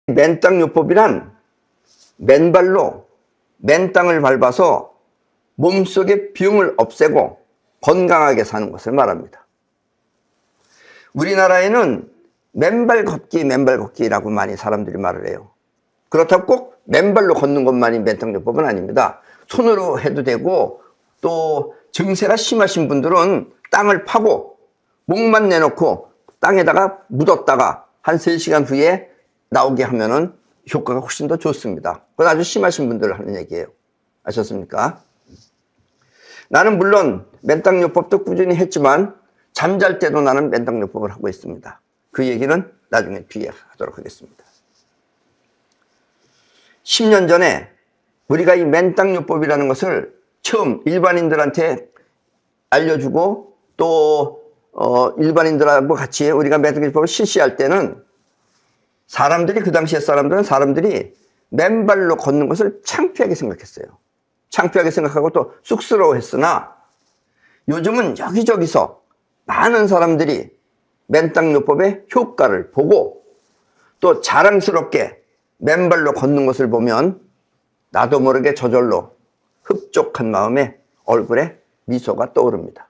맨땅요법이란 맨발로 맨 땅을 밟아서 몸속의 병을 없애고 건강하게 사는 것을 말합니다. 우리나라에는 맨발 걷기라고 많이 사람들이 말을 해요. 그렇다고 꼭 맨발로 걷는 것만이 맨땅요법은 아닙니다. 손으로 해도 되고, 또 증세가 심하신 분들은 땅을 파고 목만 내놓고 땅에다가 묻었다가 한 3시간 후에 나오게 하면은 효과가 훨씬 더 좋습니다. 그건 아주 심하신 분들 하는 얘기예요. 아셨습니까? 나는 물론 맨땅요법도 꾸준히 했지만 잠잘 때도 나는 맨땅요법을 하고 있습니다. 그 얘기는 나중에 뒤에 하도록 하겠습니다. 10년 전에 우리가 이 맨땅요법이라는 것을 처음 일반인들한테 알려주고 또 일반인들하고 같이 우리가 맨땅요법을 실시할 때는 사람들이, 그 당시에 사람들이 맨발로 걷는 것을 창피하게 생각했어요. 창피하게 생각하고 또 쑥스러워했으나 요즘은 여기저기서 많은 사람들이 맨땅요법의 효과를 보고 또 자랑스럽게 맨발로 걷는 것을 보면 나도 모르게 저절로 흡족한 마음에 얼굴에 미소가 떠오릅니다.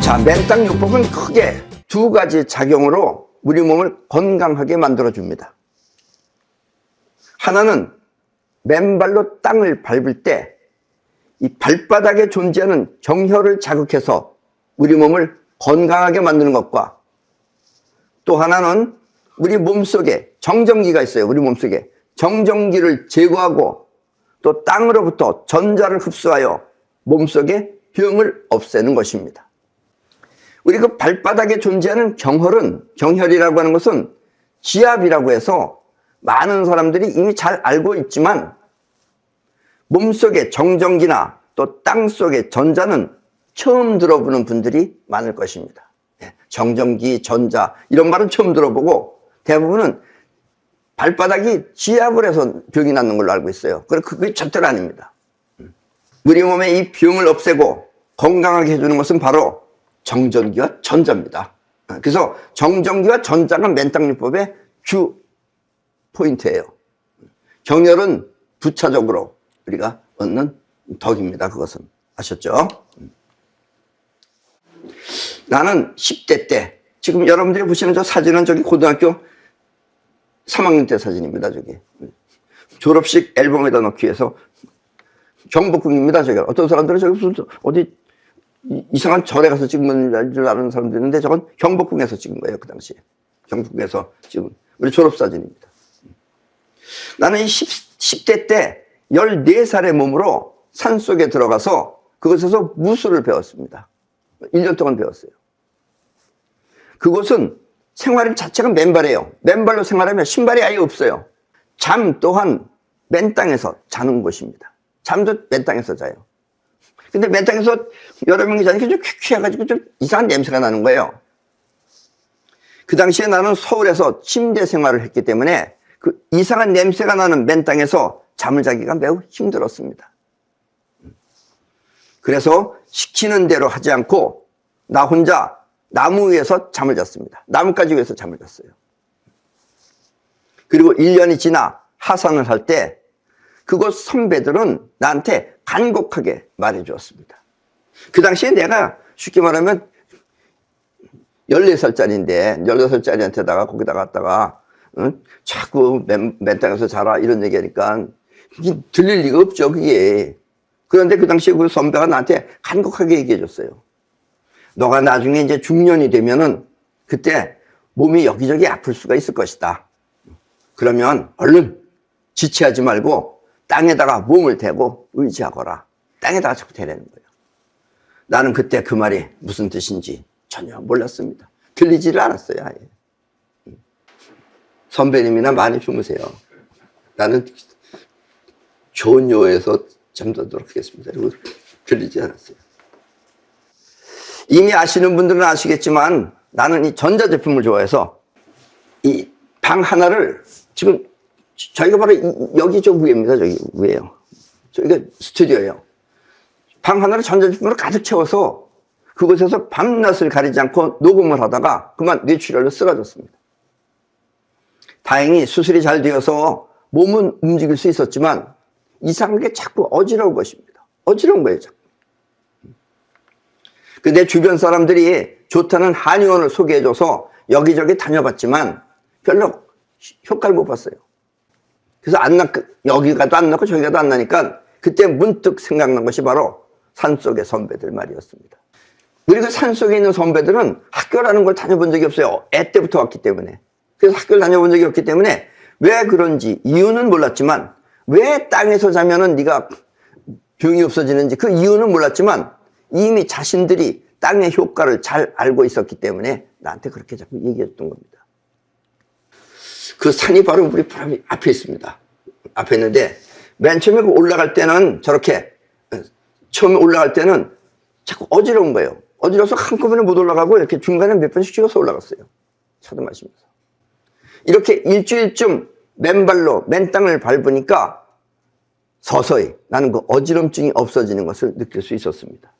자, 맨땅요법은 크게 2가지 작용으로 우리 몸을 건강하게 만들어줍니다. 하나는 맨발로 땅을 밟을 때 이 발바닥에 존재하는 정혈을 자극해서 우리 몸을 건강하게 만드는 것과, 또 하나는 우리 몸속에 정전기가 있어요. 우리 몸속에 정전기를 제거하고 또 땅으로부터 전자를 흡수하여 몸속에 병을 없애는 것입니다. 우리 그 발바닥에 존재하는 경혈이라고 하는 것은 지압이라고 해서 많은 사람들이 이미 잘 알고 있지만 몸속의 정전기나 또 땅 속의 전자는 처음 들어보는 분들이 많을 것입니다. 정전기, 전자 이런 말은 처음 들어보고 대부분은 발바닥이 지압을 해서 병이 낫는 걸로 알고 있어요. 그게 절대로 아닙니다. 우리 몸의 이 병을 없애고 건강하게 해주는 것은 바로 정전기와 전자입니다. 그래서 정전기와 전자가 맨땅요법의 주 포인트예요. 경혈은 부차적으로 우리가 얻는 덕입니다. 그것은 아셨죠? 나는 10대 때, 지금 여러분들이 보시는 저 사진은 저기 고등학교 3학년 때 사진입니다. 저기 졸업식 앨범에다 넣기 위해서 경복궁입니다. 저기 어떤 사람들은 저기 무슨 어디 이상한 절에 가서 찍은 줄 아는 사람도 있는데 저건 경복궁에서 찍은 거예요. 그 당시에 경복궁에서 찍은 우리 졸업사진입니다. 나는 이 10대 때 14살의 몸으로 산속에 들어가서 그곳에서 무술을 배웠습니다. 1년 동안 배웠어요. 그곳은 생활 자체가 맨발이에요. 맨발로 생활하면 신발이 아예 없어요. 잠 또한 맨 땅에서 자는 곳입니다. 잠도 맨 땅에서 자요. 근데 맨 땅에서 여러 명이 자니까 좀 퀴퀴해가지고 좀 이상한 냄새가 나는 거예요. 그 당시에 나는 서울에서 침대 생활을 했기 때문에 그 이상한 냄새가 나는 맨 땅에서 잠을 자기가 매우 힘들었습니다. 그래서 시키는 대로 하지 않고 나 혼자 나무 위에서 잠을 잤습니다. 나뭇가지 위에서 잠을 잤어요. 그리고 1년이 지나 하산을 할 때 그곳 선배들은 나한테 간곡하게 말해 주었습니다. 그 당시에 내가 쉽게 말하면 14살짜리인데 14살짜리한테다가 거기다 갔다가 자꾸 맨 땅에서 자라 이런 얘기하니까 이게 들릴 리가 없죠. 그게. 그런데 그 당시에 그 선배가 나한테 간곡하게 얘기해 줬어요. 너가 나중에 이제 중년이 되면은 그때 몸이 여기저기 아플 수가 있을 것이다. 그러면 얼른 지체하지 말고 땅에다가 몸을 대고 의지하거라. 땅에다가 자꾸 대라는 거예요. 나는 그때 그 말이 무슨 뜻인지 전혀 몰랐습니다. 들리지를 않았어요. 아예. 선배님이나 많이 주무세요. 나는 좋은 요에서 잠자도록 하겠습니다. 그리고 들리지 않았어요. 이미 아시는 분들은 아시겠지만 나는 이 전자제품을 좋아해서 이 방 하나를 지금 저희가 바로 여기 저 위에입니다. 저기 위에요. 저기가 스튜디오예요. 방 하나를 전자제품으로 가득 채워서 그곳에서 밤낮을 가리지 않고 녹음을 하다가 그만 뇌출혈로 쓰러졌습니다. 다행히 수술이 잘 되어서 몸은 움직일 수 있었지만 이상하게 자꾸 어지러운 것입니다. 어지러운 거예요, 자꾸. 내 주변 사람들이 좋다는 한의원을 소개해줘서 여기저기 다녀봤지만 별로 효과를 못 봤어요. 그래서 여기 가도 안 나고 저기 가도 안 나니까 그때 문득 생각난 것이 바로 산속의 선배들 말이었습니다. 우리 그 산속에 있는 선배들은 학교라는 걸 다녀본 적이 없어요. 애 때부터 왔기 때문에. 그래서 학교를 다녀본 적이 없기 때문에 왜 그런지 이유는 몰랐지만 왜 땅에서 자면은 네가 병이 없어지는지 그 이유는 몰랐지만 이미 자신들이 땅의 효과를 잘 알고 있었기 때문에 나한테 그렇게 자꾸 얘기했던 겁니다. 그 산이 바로 우리 바로 앞에 있습니다. 앞에 있는데 맨 처음에 올라갈 때는 저렇게 처음에 올라갈 때는 자꾸 어지러운 거예요. 어지러워서 한꺼번에 못 올라가고 이렇게 중간에 몇 번씩 찍어서 올라갔어요. 차도 마시면서. 이렇게 일주일쯤 맨발로 맨 땅을 밟으니까 서서히 나는 그 어지럼증이 없어지는 것을 느낄 수 있었습니다.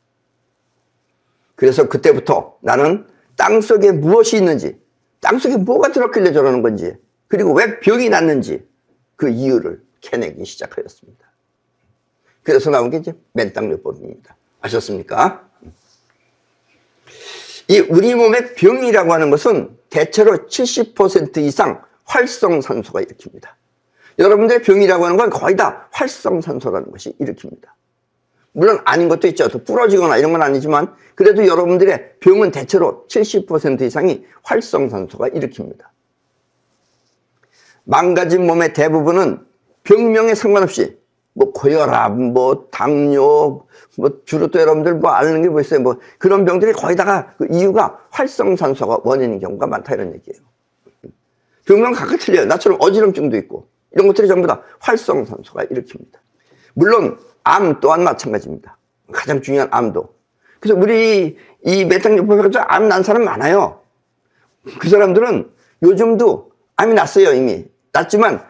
그래서 그때부터 나는 땅속에 무엇이 있는지, 땅속에 뭐가 들었길래 저러는 건지, 그리고 왜 병이 났는지 그 이유를 캐내기 시작하였습니다. 그래서 나온 게 이제 맨땅요법입니다. 아셨습니까? 이 우리 몸의 병이라고 하는 것은 대체로 70% 이상 활성산소가 일으킵니다. 여러분들의 병이라고 하는 건 거의 다 활성산소라는 것이 일으킵니다. 물론 아닌 것도 있죠. 또 부러지거나 이런 건 아니지만 그래도 여러분들의 병은 대체로 70% 이상이 활성산소가 일으킵니다. 망가진 몸의 대부분은 병명에 상관없이 고혈압, 당뇨, 주로 또 여러분들 아는 게 뭐 있어요? 그런 병들이 거의 다가 그 이유가 활성산소가 원인인 경우가 많다 이런 얘기예요. 병명 각각 틀려요. 나처럼 어지럼증도 있고 이런 것들이 전부 다 활성산소가 일으킵니다. 물론 암 또한 마찬가지입니다. 가장 중요한 암도. 그래서 우리 이 맨땅요법에 가서 암 난 사람 많아요. 그 사람들은 요즘도 암이 났어요. 이미 났지만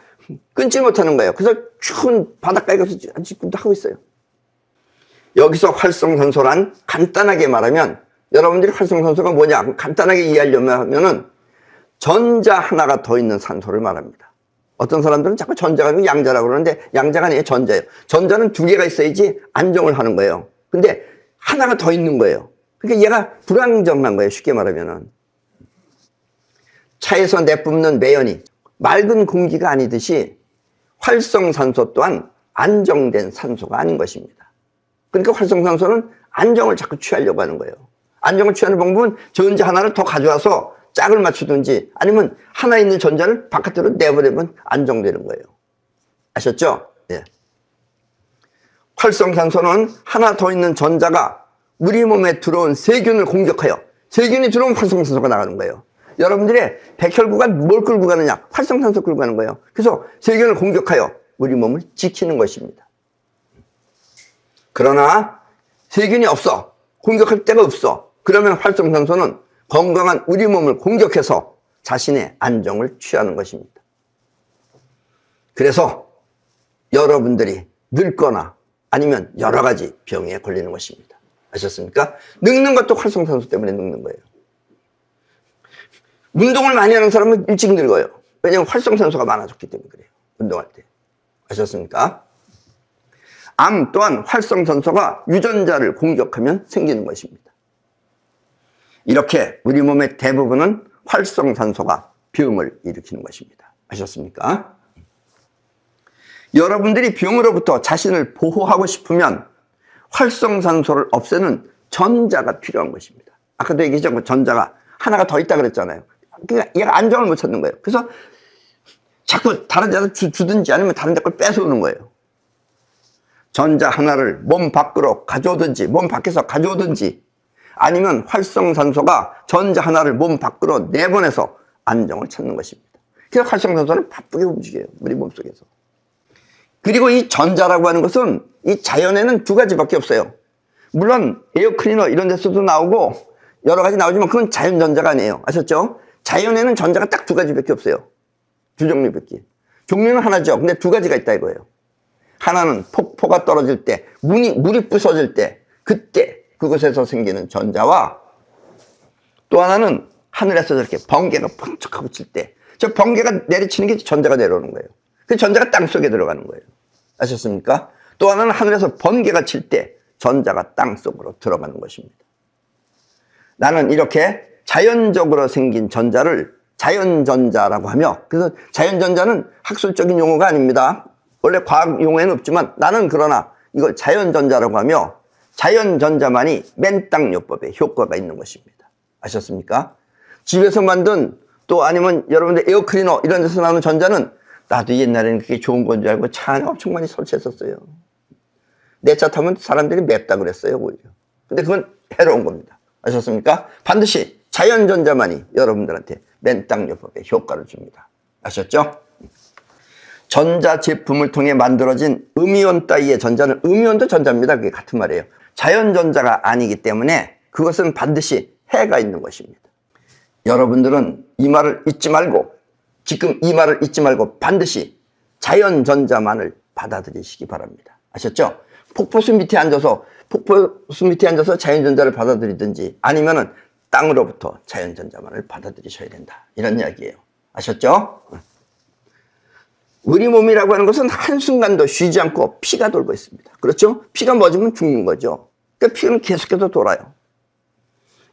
끊지 못하는 거예요. 그래서 추운 바닷가에 가서 지금도 하고 있어요. 여기서 활성산소란 간단하게 말하면 여러분들이 활성산소가 뭐냐 간단하게 이해하려면은 전자 하나가 더 있는 산소를 말합니다. 어떤 사람들은 자꾸 전자가 아니고 양자라고 그러는데 양자가 아니에요. 전자예요. 전자는 두 개가 있어야지 안정을 하는 거예요. 근데 하나가 더 있는 거예요. 그러니까 얘가 불안정한 거예요. 쉽게 말하면은. 차에서 내뿜는 매연이 맑은 공기가 아니듯이 활성산소 또한 안정된 산소가 아닌 것입니다. 그러니까 활성산소는 안정을 자꾸 취하려고 하는 거예요. 안정을 취하는 방법은 전자 하나를 더 가져와서 짝을 맞추든지 아니면 하나 있는 전자를 바깥으로 내보내면 안정되는 거예요. 아셨죠? 예. 활성산소는 하나 더 있는 전자가 우리 몸에 들어온 세균을 공격하여 세균이 들어오면 활성산소가 나가는 거예요. 여러분들의 백혈구가 뭘 끌고 가느냐? 활성산소 끌고 가는 거예요. 그래서 세균을 공격하여 우리 몸을 지키는 것입니다. 그러나 세균이 없어. 공격할 데가 없어. 그러면 활성산소는 건강한 우리 몸을 공격해서 자신의 안정을 취하는 것입니다. 그래서 여러분들이 늙거나 아니면 여러 가지 병에 걸리는 것입니다. 아셨습니까? 늙는 것도 활성산소 때문에 늙는 거예요. 운동을 많이 하는 사람은 일찍 늙어요. 왜냐하면 활성산소가 많아졌기 때문에 그래요. 운동할 때. 아셨습니까? 암 또한 활성산소가 유전자를 공격하면 생기는 것입니다. 이렇게 우리 몸의 대부분은 활성산소가 병을 일으키는 것입니다. 아셨습니까? 여러분들이 병으로부터 자신을 보호하고 싶으면 활성산소를 없애는 전자가 필요한 것입니다. 아까도 얘기했죠. 전자가 하나가 더 있다 그랬잖아요. 그러니까 얘가 안정을 못 찾는 거예요. 그래서 자꾸 다른 데서 주든지 아니면 다른 데 걸 뺏어오는 거예요. 전자 하나를 몸 밖으로 가져오든지 몸 밖에서 가져오든지 아니면 활성산소가 전자 하나를 몸 밖으로 내보내서 안정을 찾는 것입니다. 그래서 활성산소는 바쁘게 움직여요. 우리 몸속에서. 그리고 이 전자라고 하는 것은 이 자연에는 두 가지밖에 없어요. 물론 에어클리너 이런 데서도 나오고 여러 가지 나오지만 그건 자연전자가 아니에요. 아셨죠? 자연에는 전자가 딱 두 가지밖에 없어요. 두 종류밖에. 종류는 하나죠. 근데 두 가지가 있다 이거예요. 하나는 폭포가 떨어질 때, 물이 부서질 때, 그때 그곳에서 생기는 전자와 또 하나는 하늘에서 저렇게 번개가 펑쩍하고 칠 때, 저 번개가 내리치는 게 전자가 내려오는 거예요. 그 전자가 땅 속에 들어가는 거예요. 아셨습니까? 또 하나는 하늘에서 번개가 칠 때 전자가 땅 속으로 들어가는 것입니다. 나는 이렇게 자연적으로 생긴 전자를 자연전자라고 하며, 그래서 자연전자는 학술적인 용어가 아닙니다. 원래 과학 용어에는 없지만 나는 그러나 이걸 자연전자라고 하며, 자연전자만이 맨땅요법에 효과가 있는 것입니다. 아셨습니까? 집에서 만든 또 아니면 여러분들 에어클리너 이런 데서 나오는 전자는 나도 옛날에는 그게 좋은 건 줄 알고 차 안에 엄청 많이 설치했었어요. 내 차 타면 사람들이 맵다 그랬어요, 오히려. 근데 그건 해로운 겁니다. 아셨습니까? 반드시 자연전자만이 여러분들한테 맨땅요법에 효과를 줍니다. 아셨죠? 전자제품을 통해 만들어진 음이온 따위의 전자는, 음이온도 전자입니다. 그게 같은 말이에요. 자연전자가 아니기 때문에 그것은 반드시 해가 있는 것입니다. 여러분들은 이 말을 잊지 말고, 지금 이 말을 잊지 말고 반드시 자연전자만을 받아들이시기 바랍니다. 아셨죠? 폭포수 밑에 앉아서 자연전자를 받아들이든지 아니면은 땅으로부터 자연전자만을 받아들이셔야 된다. 이런 이야기예요. 아셨죠? 우리 몸이라고 하는 것은 한순간도 쉬지 않고 피가 돌고 있습니다. 그렇죠? 피가 멎으면 죽는 거죠. 그러니까 피는 계속해서 돌아요.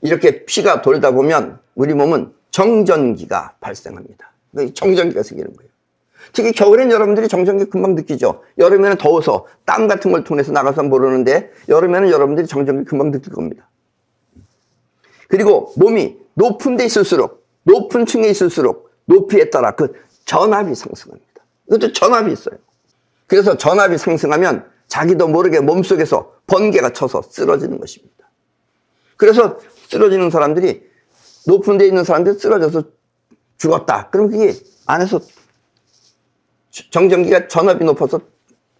이렇게 피가 돌다 보면 우리 몸은 정전기가 발생합니다. 정전기가 생기는 거예요. 특히 겨울엔 여러분들이 정전기 금방 느끼죠. 여름에는 더워서 땀 같은 걸 통해서 나가서 모르는데 여름에는 여러분들이 정전기 금방 느낄 겁니다. 그리고 몸이 높은 데 있을수록, 높은 층에 있을수록 높이에 따라 그 전압이 상승합니다. 이것도 전압이 있어요. 그래서 전압이 상승하면 자기도 모르게 몸속에서 번개가 쳐서 쓰러지는 것입니다. 그래서 쓰러지는 사람들이, 높은 데 있는 사람들이 쓰러져서 죽었다. 그럼 그게 안에서 정전기가 전압이 높아서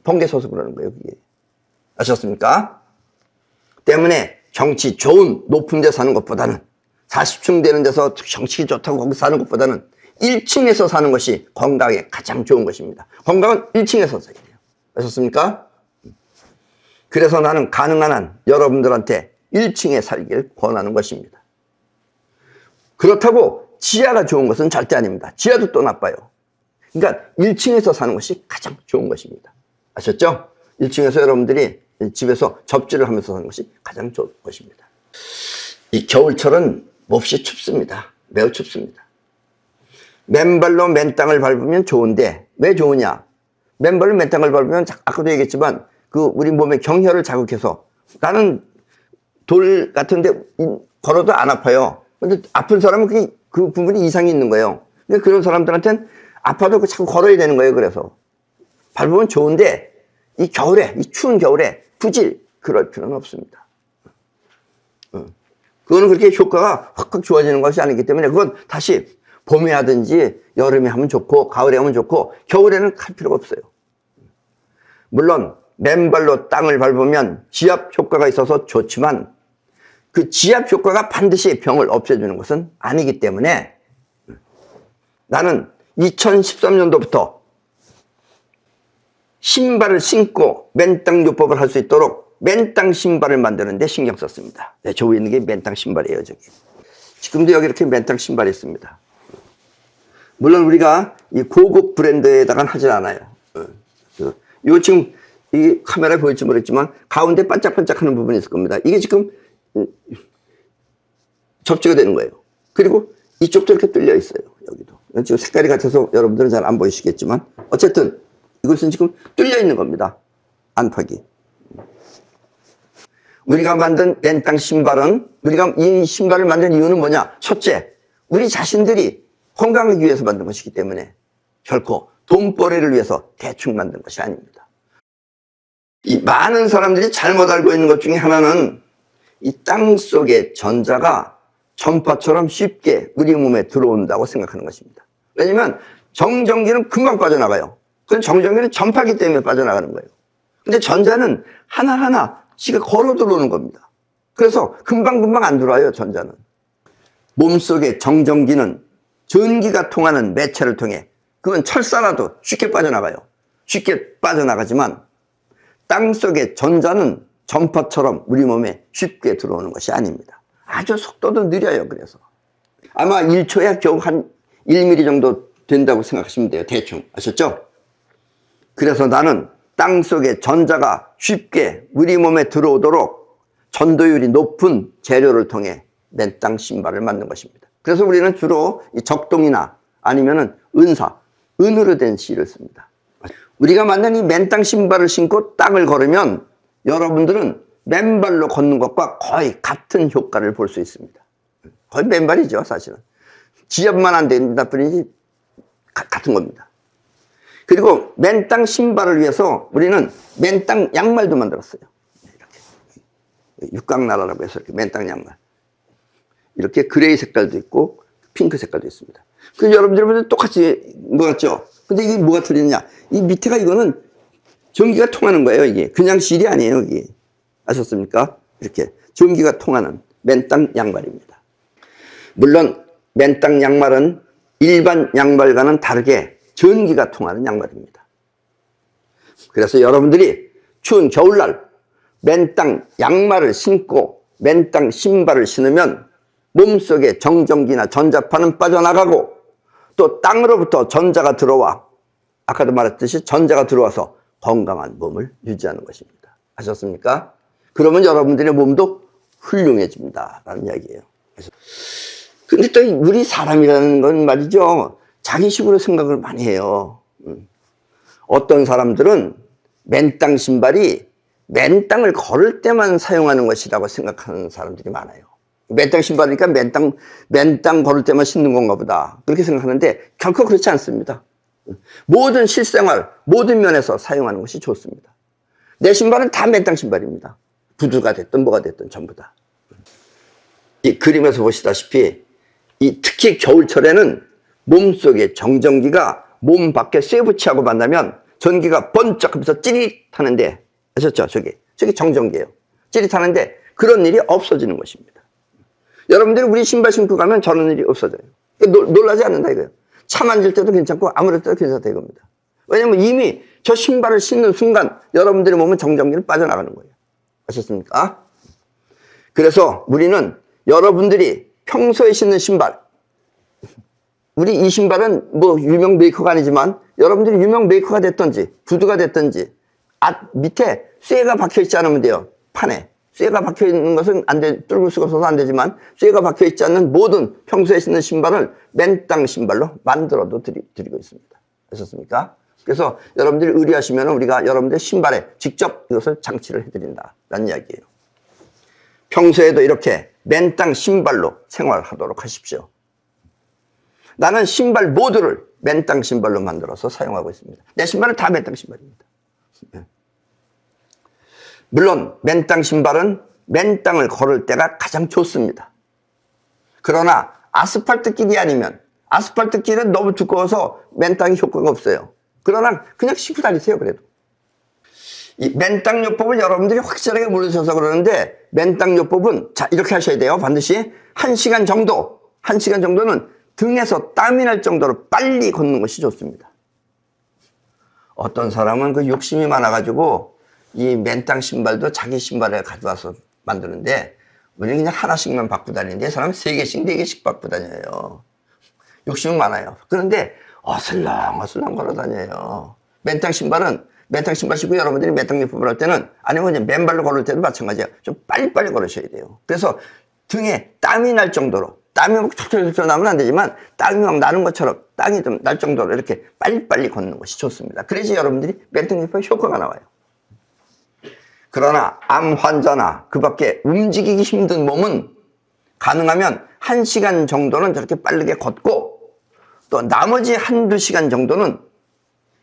번개 쳐서 그러는 거예요, 그게. 아셨습니까? 때문에 경치 좋은 높은 데 사는 것보다는, 40층 되는 데서 경치 좋다고 거기 사는 것보다는 1층에서 사는 것이 건강에 가장 좋은 것입니다. 건강은 1층에서 살아야 돼요. 아셨습니까? 그래서 나는 가능한 한 여러분들한테 1층에 살길 권하는 것입니다. 그렇다고 지하가 좋은 것은 절대 아닙니다. 지하도 또 나빠요. 그러니까 1층에서 사는 것이 가장 좋은 것입니다. 아셨죠? 1층에서 여러분들이 집에서 접지를 하면서 사는 것이 가장 좋은 것입니다. 이 겨울철은 몹시 춥습니다. 매우 춥습니다. 맨발로 맨 땅을 밟으면 좋은데, 왜 좋으냐? 맨발로 맨 땅을 밟으면 아까도 얘기했지만 그 우리 몸의 경혈을 자극해서, 나는 돌 같은데 걸어도 안 아파요. 근데 아픈 사람은 그 부분이 이상이 있는 거예요. 근데 그런 사람들한테는 아파도 자꾸 걸어야 되는 거예요. 그래서 밟으면 좋은데 이 겨울에, 이 추운 겨울에 굳이 그럴 필요는 없습니다. 그거는 그렇게 효과가 확확 좋아지는 것이 아니기 때문에 그건 다시 봄에 하든지 여름에 하면 좋고 가을에 하면 좋고 겨울에는 할 필요가 없어요. 물론 맨발로 땅을 밟으면 지압 효과가 있어서 좋지만 그 지압 효과가 반드시 병을 없애주는 것은 아니기 때문에 나는 2013년도부터 신발을 신고 맨땅 요법을 할 수 있도록 맨땅 신발을 만드는 데 신경 썼습니다. 네, 저 위에 있는 게 맨땅 신발이에요, 저기. 지금도 여기 이렇게 맨땅 신발이 있습니다. 물론 우리가 이 고급 브랜드에다가는 하진 않아요. 요 지금 이 카메라에 보일지 모르겠지만 가운데 반짝반짝 하는 부분이 있을 겁니다. 이게 지금 접지가 되는 거예요. 그리고 이쪽도 이렇게 뚫려 있어요. 여기도. 지금 색깔이 같아서 여러분들은 잘 안 보이시겠지만 어쨌든 이것은 지금 뚫려 있는 겁니다. 안팎이. 우리가 만든 맨땅 신발은, 우리가 이 신발을 만든 이유는 뭐냐? 첫째, 우리 자신들이 건강하기 위해서 만든 것이기 때문에 결코 돈벌이를 위해서 대충 만든 것이 아닙니다. 이 많은 사람들이 잘못 알고 있는 것 중에 하나는 이 땅 속의 전자가 전파처럼 쉽게 우리 몸에 들어온다고 생각하는 것입니다. 왜냐면 정전기는 금방 빠져나가요. 그건 정전기는 전파기 때문에 빠져나가는 거예요. 근데 전자는 하나하나씩 걸어 들어오는 겁니다. 그래서 금방금방 안 들어와요, 전자는. 몸속의 정전기는 전기가 통하는 매체를 통해, 그건 철사라도 쉽게 빠져나가요. 쉽게 빠져나가지만 땅속의 전자는 전파처럼 우리 몸에 쉽게 들어오는 것이 아닙니다. 아주 속도도 느려요. 그래서 아마 1초에 겨우 한 1mm 정도 된다고 생각하시면 돼요. 대충. 아셨죠? 그래서 나는 땅속의 전자가 쉽게 우리 몸에 들어오도록 전도율이 높은 재료를 통해 맨땅 신발을 만든 것입니다. 그래서 우리는 주로 이 적동이나 아니면은 은으로 된 실을 씁니다. 우리가 만든 이 맨땅 신발을 신고 땅을 걸으면 여러분들은 맨발로 걷는 것과 거의 같은 효과를 볼 수 있습니다. 거의 맨발이죠, 사실은. 지압만 안 된다 뿐이지 같은 겁니다. 그리고 맨땅 신발을 위해서 우리는 맨땅 양말도 만들었어요. 이렇게 육각나라라고 해서 이렇게 맨땅 양말. 이렇게 그레이 색깔도 있고 핑크 색깔도 있습니다. 그래서 여러분들 보면 똑같이 뭐 같죠? 근데 이게 뭐가 틀리느냐? 이 밑에가 이거는 전기가 통하는 거예요. 이게 그냥 실이 아니에요. 이게 아셨습니까? 이렇게 전기가 통하는 맨땅 양말입니다. 물론 맨땅 양말은 일반 양말과는 다르게 전기가 통하는 양말입니다. 그래서 여러분들이 추운 겨울날 맨땅 양말을 신고 맨땅 신발을 신으면 몸속에 정전기나 전자파는 빠져나가고 또 땅으로부터 전자가 들어와, 아까도 말했듯이 전자가 들어와서 건강한 몸을 유지하는 것입니다. 아셨습니까? 그러면 여러분들의 몸도 훌륭해집니다 라는 이야기예요. 근데 또 우리 사람이라는 건 말이죠, 자기식으로 생각을 많이 해요. 어떤 사람들은 맨땅 신발이 맨땅을 걸을 때만 사용하는 것이라고 생각하는 사람들이 많아요. 맨땅 신발이니까 맨땅 걸을 때만 신는 건가 보다, 그렇게 생각하는데 결코 그렇지 않습니다. 모든 실생활, 모든 면에서 사용하는 것이 좋습니다. 내 신발은 다 맨땅 신발입니다. 부두가 됐든 뭐가 됐든 전부 다. 이 그림에서 보시다시피 특히 겨울철에는 몸속의 정전기가 몸 밖에 쇠붙이하고 만나면 전기가 번쩍하면서 찌릿하는데, 아셨죠? 저기 정전기예요. 찌릿하는데 그런 일이 없어지는 것입니다. 여러분들이 우리 신발 신고 가면 저런 일이 없어져요. 놀라지 않는다 이거예요. 차 만질 때도 괜찮고 아무럴 때도 괜찮다 이겁니다. 왜냐면 이미 저 신발을 신는 순간 여러분들의 몸은 정전기는 빠져나가는 거예요. 아셨습니까? 그래서 우리는 여러분들이 평소에 신는 신발, 우리 이 신발은 뭐 유명 메이커가 아니지만 여러분들이 유명 메이커가 됐든지 부두가 됐든지 밑에 쇠가 박혀 있지 않으면 돼요. 판에 쇠가 박혀 있는 것은 안 돼, 뚫을 수가 없어서 안 되지만 쇠가 박혀 있지 않는 모든 평소에 신는 신발을 맨땅 신발로 만들어도 드리고 있습니다. 아셨습니까? 그래서 여러분들이 의뢰하시면 우리가 여러분들 신발에 직접 이것을 장치를 해드린다라는 이야기예요. 평소에도 이렇게 맨땅 신발로 생활하도록 하십시오. 나는 신발 모두를 맨땅 신발로 만들어서 사용하고 있습니다. 내 신발은 다 맨땅 신발입니다. 물론 맨땅 신발은 맨땅을 걸을 때가 가장 좋습니다. 그러나 아스팔트 길이 아니면, 아스팔트 길은 너무 두꺼워서 맨땅이 효과가 없어요. 그러나 그냥 신고 다니세요. 그래도 이 맨땅 요법을 여러분들이 확실하게 모르셔서 그러는데, 맨땅 요법은 자 이렇게 하셔야 돼요. 반드시 1시간 정도는 등에서 땀이 날 정도로 빨리 걷는 것이 좋습니다. 어떤 사람은 그 욕심이 많아가지고 이 맨땅 신발도 자기 신발에 가져와서 만드는데, 우리는 그냥 하나씩만 받고 다니는데 사람은 3개씩 4개씩 받고 다녀요. 욕심이 많아요. 그런데 어슬렁어슬렁 걸어 다녀요. 맨땅 신발 신고 여러분들이 맨땅 요법을 할 때는, 아니면 이제 맨발로 걸을 때도 마찬가지예요. 좀 빨리빨리 걸으셔야 돼요. 그래서 등에 땀이 날 정도로, 땀이 막 촉촉촉 나면 안 되지만 땀이 막 나는 것처럼 땀이 좀 날 정도로 이렇게 빨리빨리 걷는 것이 좋습니다. 그래야지 여러분들이 맨땅 요법에 효과가 나와요. 그러나 암 환자나 그 밖에 움직이기 힘든 몸은 가능하면 1시간 정도는 저렇게 빠르게 걷고, 또 나머지 1-2시간 정도는,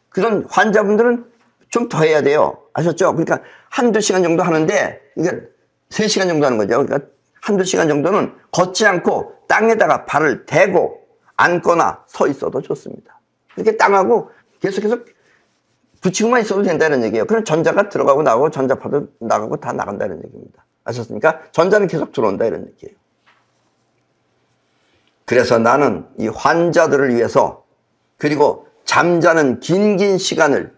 그런 환자분들은 좀 더 해야 돼요. 아셨죠? 그러니까 1-2시간 정도 하는데 이게 3시간 정도 하는 거죠. 그러니까 1-2시간 정도는 걷지 않고 땅에다가 발을 대고 앉거나 서 있어도 좋습니다. 이렇게 땅하고 계속해서 붙이고만 있어도 된다는 얘기예요. 그럼 전자가 들어가고 나가고 전자파도 나가고 다 나간다는 얘기입니다. 아셨습니까? 전자는 계속 들어온다 이런 얘기예요. 그래서 나는 이 환자들을 위해서 그리고 잠자는 긴 시간을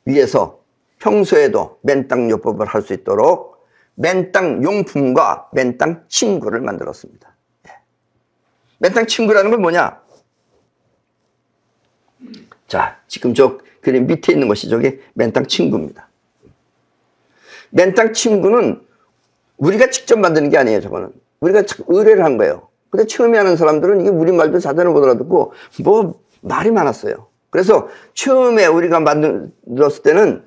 위해서 평소에도 맨땅요법을 할 수 있도록 맨땅 용품과 맨땅 침구를 만들었습니다. 맨땅 침구라는 건 뭐냐? 자, 지금 저 그림 밑에 있는 것이 저게 맨땅 침구입니다. 맨땅 침구는 우리가 직접 만드는 게 아니에요, 저거는. 우리가 의뢰를 한 거예요. 근데 처음에 하는 사람들은 이게 우리말도 자전을 못 알아듣고 뭐 말이 많았어요. 그래서 처음에 우리가 만들었을 때는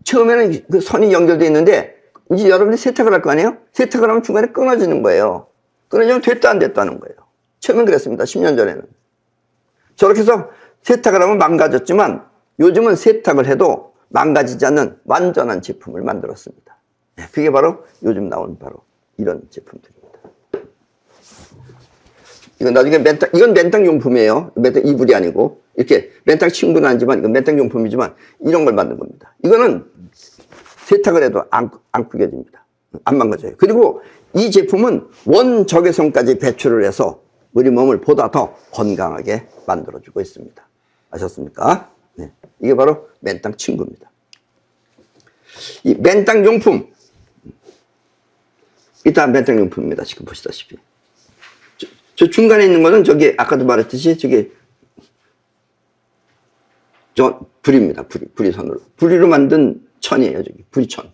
처음에는 그 선이 연결되어 있는데 이제 여러분들이 세탁을 할 거 아니에요? 세탁을 하면 중간에 끊어지는 거예요. 끊어지면 됐다 안 됐다는 거예요. 처음엔 그랬습니다. 10년 전에는. 저렇게 해서 세탁을 하면 망가졌지만 요즘은 세탁을 해도 망가지지 않는 완전한 제품을 만들었습니다. 그게 바로 요즘 나온 바로 이런 제품들입니다. 이건 나중에 이건 맨땅 용품이에요. 맨땅 이불이 아니고 이렇게 맨땅 침구는 아니지만 이건 맨땅 용품이지만 이런 걸 만든 겁니다. 이거는 세탁을 해도 안 구겨집니다. 안 망가져요. 그리고 이 제품은 원적외선까지 배출을 해서 우리 몸을 보다 더 건강하게 만들어주고 있습니다. 아셨습니까? 네. 이게 바로 맨땅 침구입니다. 이 맨땅 용품. 일단 맨땅 용품입니다. 지금 보시다시피. 저 중간에 있는 거는 저기 아까도 말했듯이 저기 저 불입니다. 불이선으로. 불이로 만든 천이에요. 저기 불이천.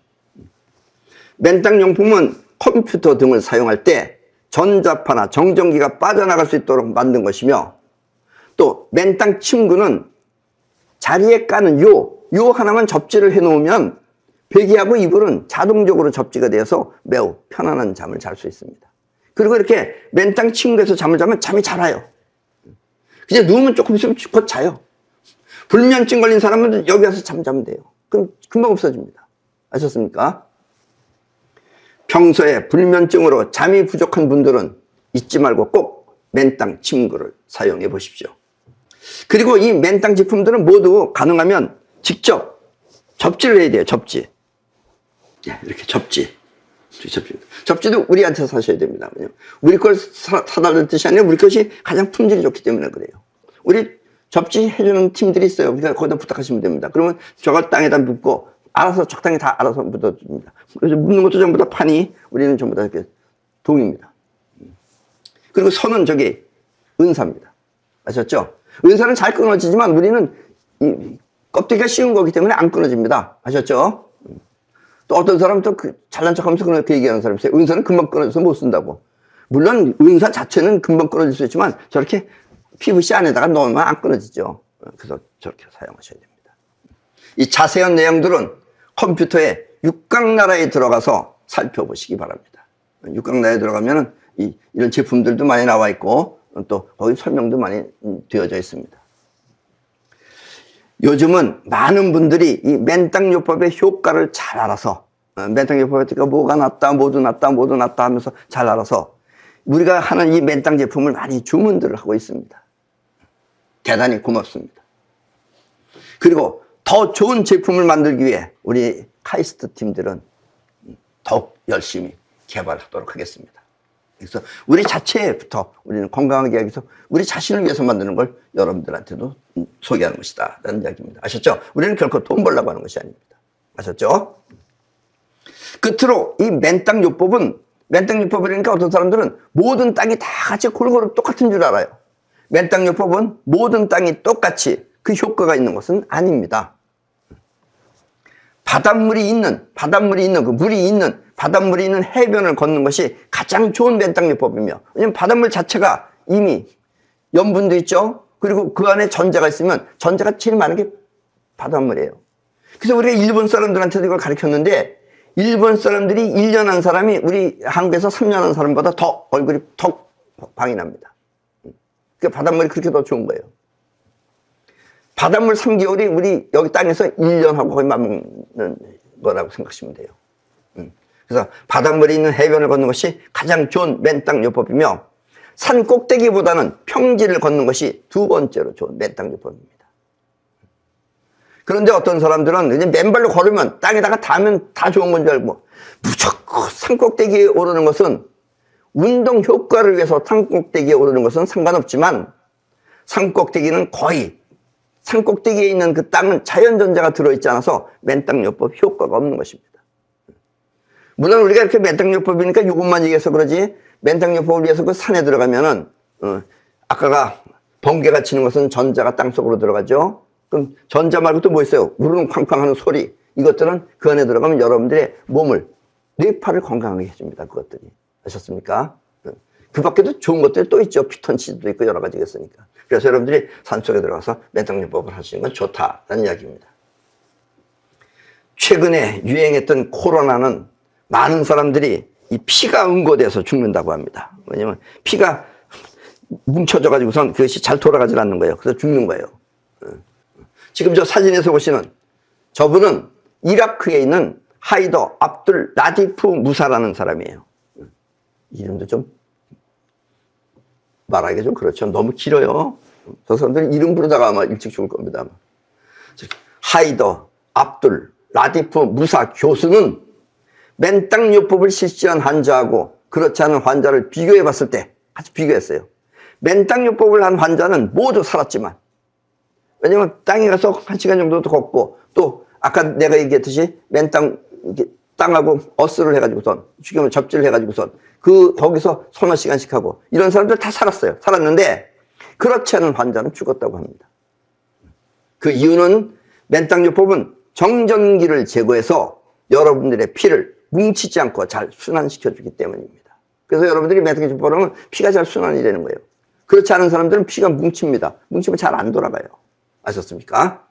맨땅 용품은 컴퓨터 등을 사용할 때 전자파나 정전기가 빠져나갈 수 있도록 만든 것이며 또 맨땅 침구는 자리에 까는 요 하나만 접지를 해 놓으면 베개하고 이불은 자동적으로 접지가 되어서 매우 편안한 잠을 잘 수 있습니다. 그리고 이렇게 맨땅 침구에서 잠을 자면 잠이 잘 와요. 그냥 누우면 조금 있으면 곧 자요. 불면증 걸린 사람은 여기 와서 잠자면 돼요. 그럼 금방 없어집니다. 아셨습니까? 평소에 불면증으로 잠이 부족한 분들은 잊지 말고 꼭 맨땅 침구를 사용해 보십시오. 그리고 이 맨땅 제품들은 모두 가능하면 직접 접지를 해야 돼요. 접지. 이렇게 접지도 우리한테 사셔야 됩니다. 우리 걸 사달라는 뜻이 아니라 우리 것이 가장 품질이 좋기 때문에 그래요. 우리 접지 해주는 팀들이 있어요. 그러니까 거기다 부탁하시면 됩니다. 그러면 저걸 땅에다 묻고 알아서 적당히 다 알아서 묻어줍니다. 그래서 묻는 것도 전부 다 판이 우리는 전부 다 이렇게 동입니다. 그리고 선은 저기 은사입니다. 아셨죠? 은사는 잘 끊어지지만 우리는 이 껍데기가 씌운 거기 때문에 안 끊어집니다. 아셨죠? 또 어떤 사람은 또 잘난 척 하면서 그렇게 얘기하는 사람이 있어요. 은사는 금방 끊어져서 못 쓴다고. 물론 은사 자체는 금방 끊어질 수 있지만 저렇게 PVC 안에다가 넣으면 안 끊어지죠. 그래서 저렇게 사용하셔야 됩니다. 이 자세한 내용들은 컴퓨터에 육각나라에 들어가서 살펴보시기 바랍니다. 육각나라에 들어가면은 이런 제품들도 많이 나와 있고 또 거기 설명도 많이 되어져 있습니다. 요즘은 많은 분들이 이 맨땅요법의 효과를 잘 알아서 맨땅요법에 뭐가 낫다, 모두 낫다 하면서 잘 알아서 우리가 하는 이 맨땅 제품을 많이 주문들을 하고 있습니다. 대단히 고맙습니다. 그리고 더 좋은 제품을 만들기 위해 우리 카이스트 팀들은 더욱 열심히 개발하도록 하겠습니다. 그래서 우리 자체부터 우리는 건강하게 하기 위해서 우리 자신을 위해서 만드는 걸 여러분들한테도 소개하는 것이다 라는 이야기입니다. 아셨죠? 우리는 결코 돈 벌려고 하는 것이 아닙니다. 아셨죠? 끝으로 이 맨땅요법은 맨땅요법이라니까 어떤 사람들은 모든 땅이 다 같이 골고루 똑같은 줄 알아요. 맨땅요법은 모든 땅이 똑같이 그 효과가 있는 것은 아닙니다. 바닷물이 있는 그 물이 있는 바닷물이 있는 해변을 걷는 것이 가장 좋은 맨땅요법이며, 왜냐면 바닷물 자체가 이미 염분도 있죠. 그리고 그 안에 전자가 있으면 전자가 제일 많은 게 바닷물이에요. 그래서 우리가 일본 사람들한테도 이걸 가르쳤는데 일본 사람들이 1년 한 사람이 우리 한국에서 3년 한 사람보다 더 얼굴이 더 광이 납니다. 그러니까 바닷물이 그렇게 더 좋은 거예요. 바닷물 3개월이 우리 여기 땅에서 1년하고 거의 맞먹는 거라고 생각하시면 돼요. 그래서 바닷물이 있는 해변을 걷는 것이 가장 좋은 맨땅요법이며, 산 꼭대기보다는 평지를 걷는 것이 두 번째로 좋은 맨땅요법입니다. 그런데 어떤 사람들은 그냥 맨발로 걸으면 땅에다가 닿으면 다 좋은 건 줄 알고 무조건 산 꼭대기에 오르는 것은 운동 효과를 위해서 산 꼭대기에 오르는 것은 상관없지만 산 꼭대기는 거의 산 꼭대기에 있는 그 땅은 자연전자가 들어있지 않아서 맨땅요법 효과가 없는 것입니다. 물론 우리가 이렇게 맨땅요법이니까 이것만 얘기해서 그러지 맨땅요법을 위해서 그 산에 들어가면은 아까가 번개가 치는 것은 전자가 땅속으로 들어가죠. 그럼 전자 말고 또 뭐 있어요? 우르릉 쾅쾅 하는 소리. 이것들은 그 안에 들어가면 여러분들의 몸을 뇌파를 건강하게 해줍니다. 그것들이. 아셨습니까? 그 밖에도 좋은 것들이 또 있죠. 피톤치드도 있고 여러 가지가 있으니까. 그래서 여러분들이 산속에 들어가서 맨땅요법을 하시는 건 좋다라는 이야기입니다. 최근에 유행했던 코로나는 많은 사람들이 이 피가 응고돼서 죽는다고 합니다. 왜냐면 피가 뭉쳐져 가지고선 그것이 잘 돌아가질 않는 거예요. 그래서 죽는 거예요. 지금 저 사진에서 보시는 저분은 이라크에 있는 하이더 압둘 라디프 무사라는 사람이에요. 이름도 좀 말하기가 좀 그렇죠. 너무 길어요. 저 사람들이 이름 부르다가 아마 일찍 죽을 겁니다. 아마. 하이더 압둘 라디프 무사 교수는 맨땅요법을 실시한 환자하고 그렇지 않은 환자를 비교해 봤을 때 같이 비교했어요. 맨땅요법을 한 환자는 모두 살았지만 왜냐면 땅에 가서 1시간 정도 걷고 또 아까 내가 얘기했듯이 맨땅 땅하고 어스를 해가지고선 죽이면 접지를 해가지고선 거기서 서너 시간씩 하고 이런 사람들 다 살았어요. 살았는데 그렇지 않은 환자는 죽었다고 합니다. 그 이유는 맨땅요법은 정전기를 제거해서 여러분들의 피를 뭉치지 않고 잘 순환시켜주기 때문입니다. 그래서 여러분들이 맨땅요법을 하면 피가 잘 순환이 되는 거예요. 그렇지 않은 사람들은 피가 뭉칩니다. 뭉치면 잘 안 돌아가요. 아셨습니까?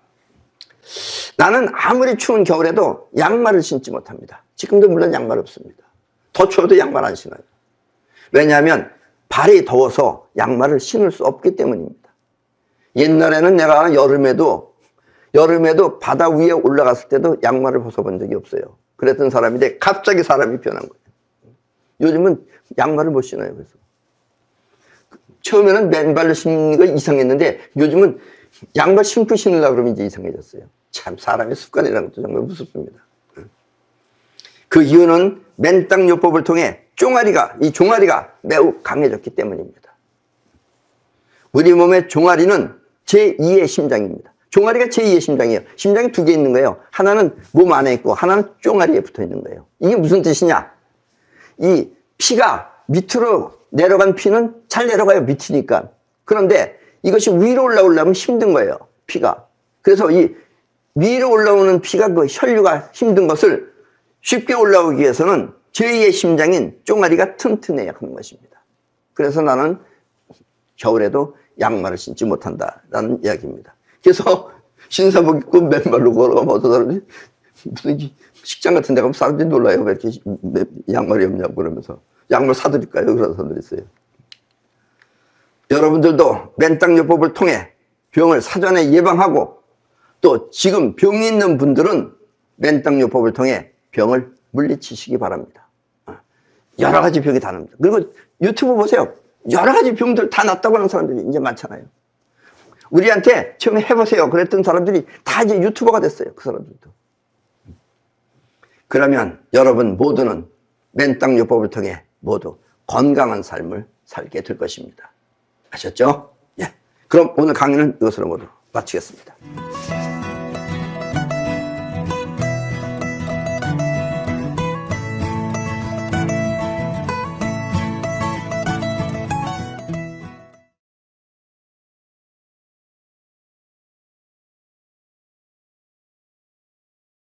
나는 아무리 추운 겨울에도 양말을 신지 못합니다. 지금도 물론 양말 없습니다. 더 추워도 양말 안 신어요. 왜냐하면 발이 더워서 양말을 신을 수 없기 때문입니다. 옛날에는 내가 여름에도 바다 위에 올라갔을 때도 양말을 벗어본 적이 없어요. 그랬던 사람인데 갑자기 사람이 변한 거예요. 요즘은 양말을 못 신어요. 그래서 처음에는 맨발로 신는 거 이상했는데 요즘은 양말 신고 신으려고 그러면 이제 이상해졌어요. 참 사람의 습관이라는 것도 정말 무섭습니다. 그 이유는 맨땅요법을 통해 이 종아리가 매우 강해졌기 때문입니다. 우리 몸의 종아리는 제2의 심장입니다. 종아리가 제2의 심장이에요. 심장이 두 개 있는 거예요. 하나는 몸 안에 있고 하나는 종아리에 붙어 있는 거예요. 이게 무슨 뜻이냐? 이 피가 밑으로 내려간 피는 잘 내려가요. 밑이니까. 그런데 이것이 위로 올라오려면 힘든 거예요. 피가. 그래서 이 위로 올라오는 피가 그 혈류가 힘든 것을 쉽게 올라오기 위해서는 제2의 심장인 종아리가 튼튼해야 하는 것입니다. 그래서 나는 겨울에도 양말을 신지 못한다라는 이야기입니다. 그래서 신사복 입고 맨발로 걸어가면 어떤 사람들이 무슨 식장 같은 데 가면 사람들이 놀라요. 왜 이렇게 양말이 없냐고 그러면서. 양말 사드릴까요? 그런 사람들이 있어요. 여러분들도 맨땅요법을 통해 병을 사전에 예방하고 또 지금 병이 있는 분들은 맨땅요법을 통해 병을 물리치시기 바랍니다. 여러 가지 병이 다 납니다. 그리고 유튜브 보세요. 여러 가지 병들 다 낫다고 하는 사람들이 이제 많잖아요. 우리한테 처음에 해보세요. 그랬던 사람들이 다 이제 유튜버가 됐어요. 그 사람들도. 그러면 여러분 모두는 맨땅요법을 통해 모두 건강한 삶을 살게 될 것입니다. 아셨죠? 예. 그럼 오늘 강의는 이것으로 모두 마치겠습니다.